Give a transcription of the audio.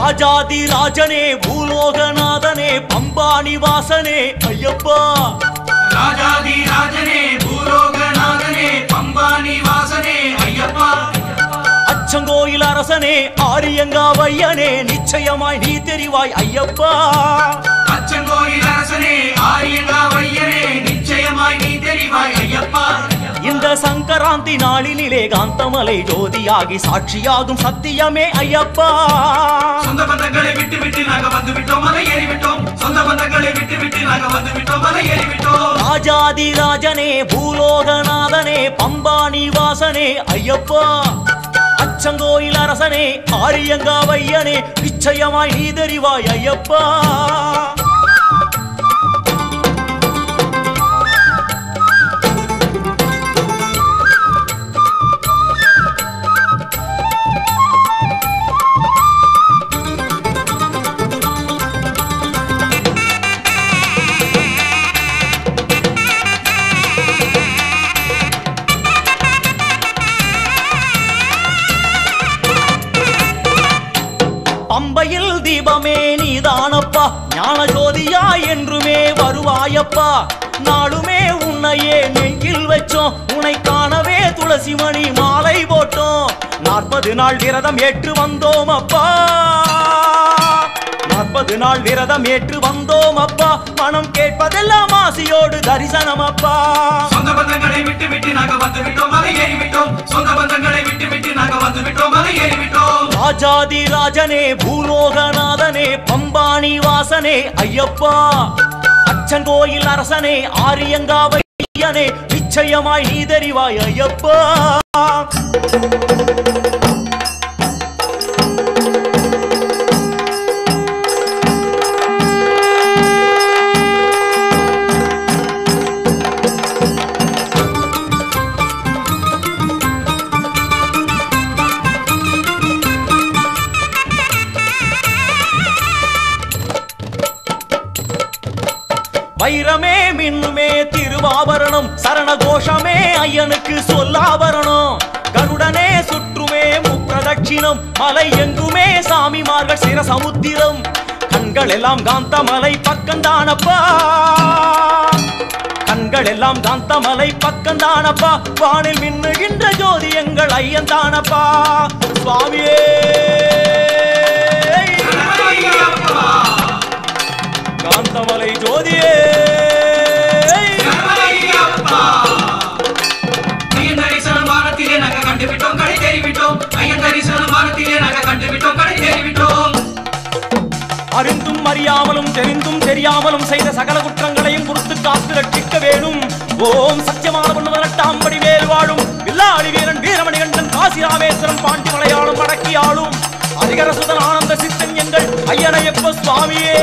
ராஜாதி ராஜனே பூலோகநாதனே பம்பாணி வாசனே ஐயப்பா ராஜாதி ராஜனே பூலோகநாதனே பம்பாணி வாசனே ஐயப்பா அச்சங்கோயில் அரசனே ஆரியங்காவையனே நிச்சயமாய் நீ தெரிவாய் ஐயப்பா அச்சங்கோயில் அரசனே ஆரியங்காவையனே நிச்சயமாய் நீ தெரிவாய் ஐயப்பா இந்த சங்கராந்தி நாளினிலே காந்தமலை ஜோதியாகி சாட்சியாகும் சத்தியமே ஐயப்பா சொந்த பந்தங்களை விட்டு விட்டு நாங்க வந்து விட்டோம் மலை ஏறிவிட்டோம் சொந்த பந்தங்களை விட்டு விட்டு நாங்க வந்து விட்டோம் மலை ஏறிவிட்டோம் ராஜாதி ராஜனே பூலோகநாதனே பம்பாணி வாசனே ஐயப்பா அச்சங்கோயில் அரசனே ஆரியங்காவையனே நிச்சயமாய் நீ தெரிவாய் ஐயப்பா பம்பையில் தீபமே நீதானப்பா ஞான ஜோதியா என்றுமே வருவாயப்பா நாளுமே உன்னையே நெஞ்சில் வச்சோம் உன்னை காணவே துளசி மணி மாலை போட்டோம் 40 நாள் விரதம் ஏற்று வந்தோம் அப்பா 40 நாள் விரதம் ஏற்று வந்தோம் அப்பா மனம் கேட்பதெல்லாம் ஆசையோடு தரிசனம் அப்பா சொந்த பந்தங்களை விட்டு விட்டு நாங்க வந்து விட்டோம் மலை ஏறிவிட்டோம் சொந்த பந்தங்களை விட்டு விட்டு நாங்க வந்து விட்டோம் மலை ஏறிவிட்டோம் ராஜாதி ராஜனே பூலோகநாதனே பம்பாணி வாசனே ஐயப்பா அச்சங்கோயில் அரசனே ஆரியங்காவையனே நிச்சயமாய் நீ தெரிவாய் ஐயப்பா வைரமே மின்னுமே திருவாபரணம் சரணகோஷமே ஐயனுக்கு சொல்லாபரணம் கருடனே சுற்றுமே முப்பிரதட்சிணம் மலை எங்குமே சாமிமார்கள் சிரசமுத்திரம் கண்கள் எல்லாம் காந்தமலை பக்கந்தானப்பா கண்கள் எல்லாம் காந்தமலை பக்கந்தானப்பா வானில் மின்னுகின்ற ஜோதி எங்கள் ஐயந்தானப்பா சுவாமியே காந்தமலை ஜோதியே ஐயன் தரிசனம் வானத்திலே நாங்க கண்டுவிட்டோம் கடை தேறிவிட்டோம் ஐயன் தரிசனம் வானத்திலே நாங்க கண்டுவிட்டோம் கடை தேறிவிட்டோம் அறிந்தும் அறியாமலும் தெரிந்தும் தெரியாமலும் செய்த சகல குற்றங்களையும் பொறுத்து காத்து ரட்சிக்க வேணும் ஓம் சத்தியமான பொண்ணு 18ஆம் படி மேல் வாழும் வில்லாளி வீரன் வீரமணிகண்டன் காசி ராமேஸ்வரம் பாண்டி மலையாளும் அடக்கியாளும் அதிகர சுதன் ஆனந்த சித்தன் எங்கள் ஐயனையப்ப சுவாமியே